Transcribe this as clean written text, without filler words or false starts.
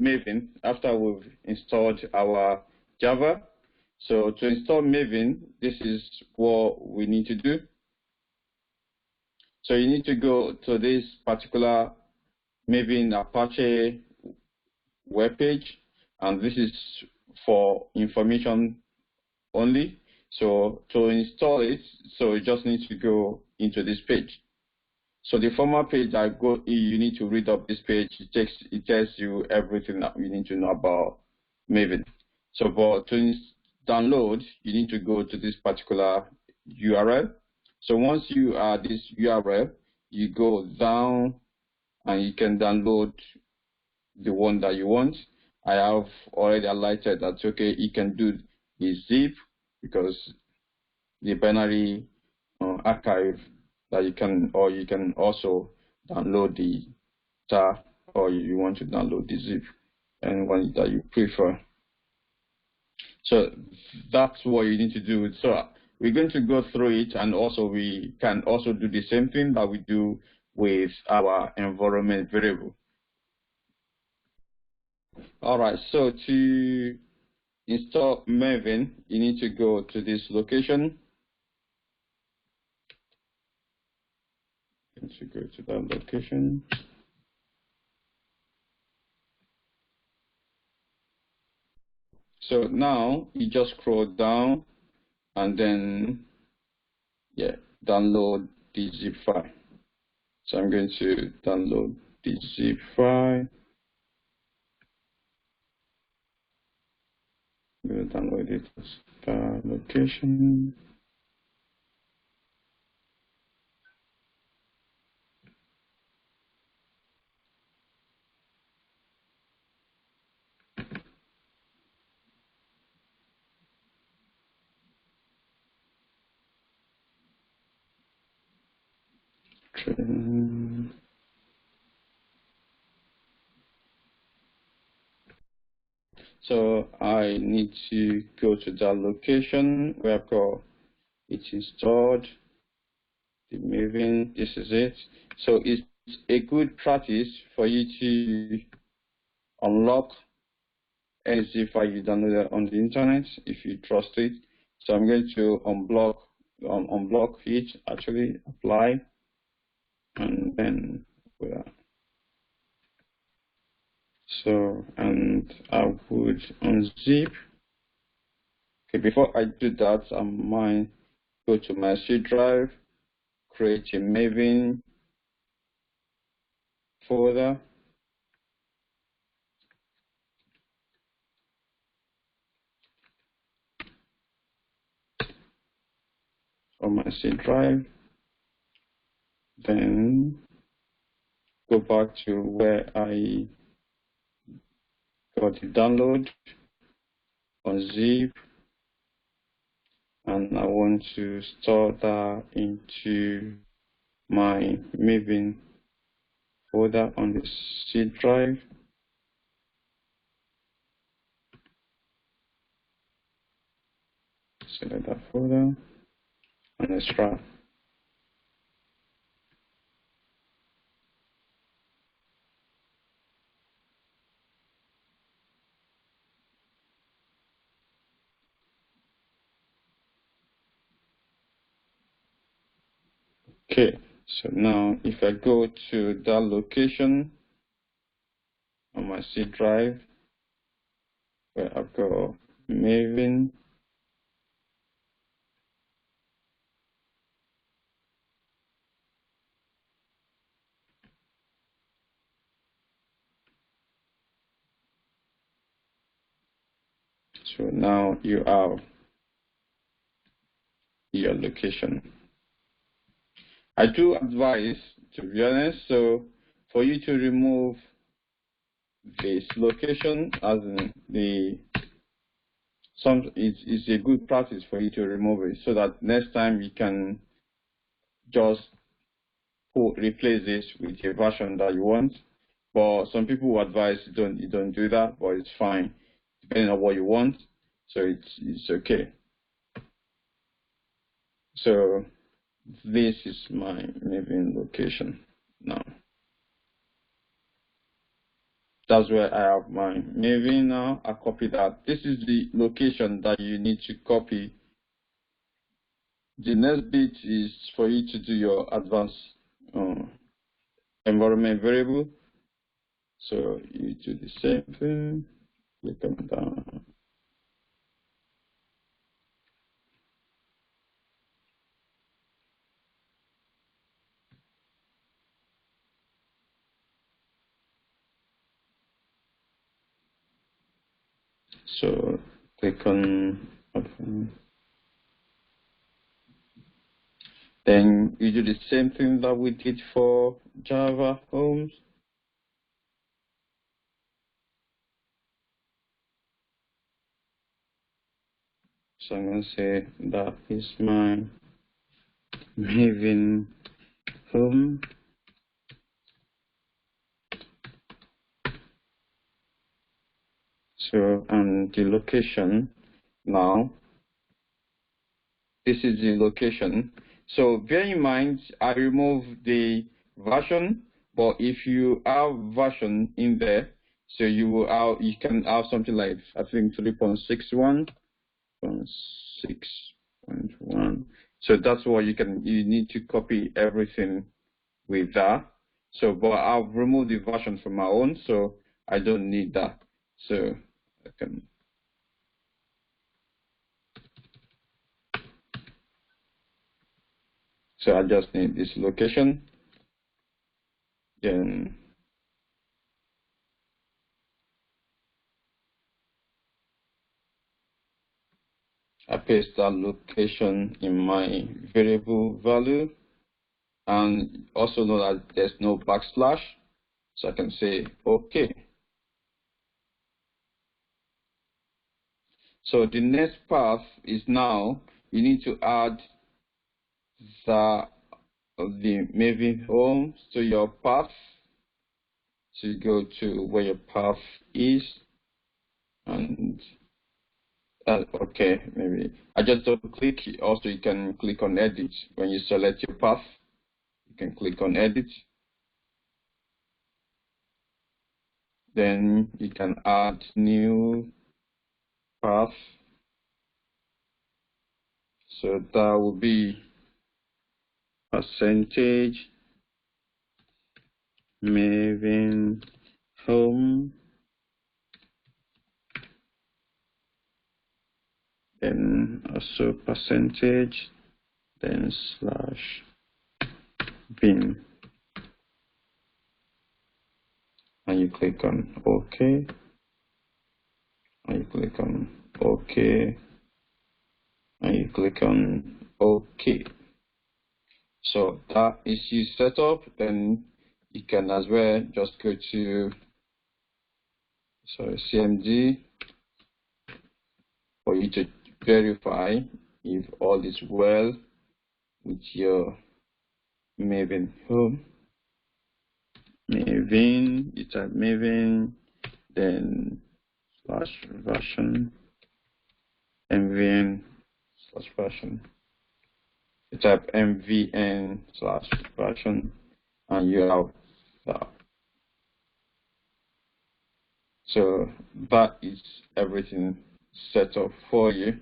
Maven after we've installed our Java. So to install Maven, this is what we need to do. So you need to go to this particular Maven Apache webpage, and this is for information only. So to install it, so you just need to go into this page. So the former page you need to read up this page. It tells you everything that you need to know about Maven. So but to download, you need to go to this particular URL. So once you are this URL, you go down and you can download the one that you want. I have already highlighted that, okay, you can do the zip because the binary archive that you can also download the tar, or you want to download the zip, and one that you prefer. So that's what you need to do. So we're going to go through it, and also we can also do the same thing that we do with our environment variable. All right, so to install Maven, you need to go to this location. To go to that location. So now you just scroll down and then download the zip file. So I'm going to download the zip file. I'm going to download it as the location. So I need to go to that location where I've got it installed, the Maven. This is it. So it's a good practice for you to unlock any zip file you downloaded on the internet if you trust it. So I'm going to unblock it, actually apply, and then so, and I would unzip. Okay, before I do that, I might go to my C drive, create a Maven folder. On my C drive, then go back to where I got the download, unzip, and I want to store that into my Maven folder on the C drive. Select that folder and extract. Okay, so now if I go to that location on my C drive where I've got Maven, so now you have your location. I do advise, to be honest, so for you to remove this location, as in it's a good practice for you to remove it, so that next time you can just replace this with a version that you want. But some people will advise you don't do that, but it's fine depending on what you want. So it's okay. So this is my Maven location now. That's where I have my Maven now. I copy that. This is the location that you need to copy. The next bit is for you to do your advanced environment variable. So you do the same thing. Click on down. So click on. Then you do the same thing that we did for Java Homes. So I'm going to say that is my Maven Home. So, and the location now, this is the location. So bear in mind, I removed the version, but if you have version in there, so you can have something like, I think 3.61, 6.1. So that's why you need to copy everything with that. So, but I've removed the version from my own, so I don't need that. So I can. So I just need this location. Then I paste that location in my variable value, and also know that there's no backslash. So I can say OK. So the next path is now you need to add the Maven home to your path. So you go to where your path is, and okay, maybe I just double click. Also, you can click on edit. When you select your path, you can click on edit. Then you can add new path. So that will be percentage Maven home. Then also percentage, then slash bin, and you click on OK, and you click on OK, and you click on OK. So that is you set up. Then you can as well just go to CMD for you to verify if all is well with your Maven home. Maven, you type Maven, then slash version, MVN slash version. You type MVN slash version, and you have that. So that is everything set up for you.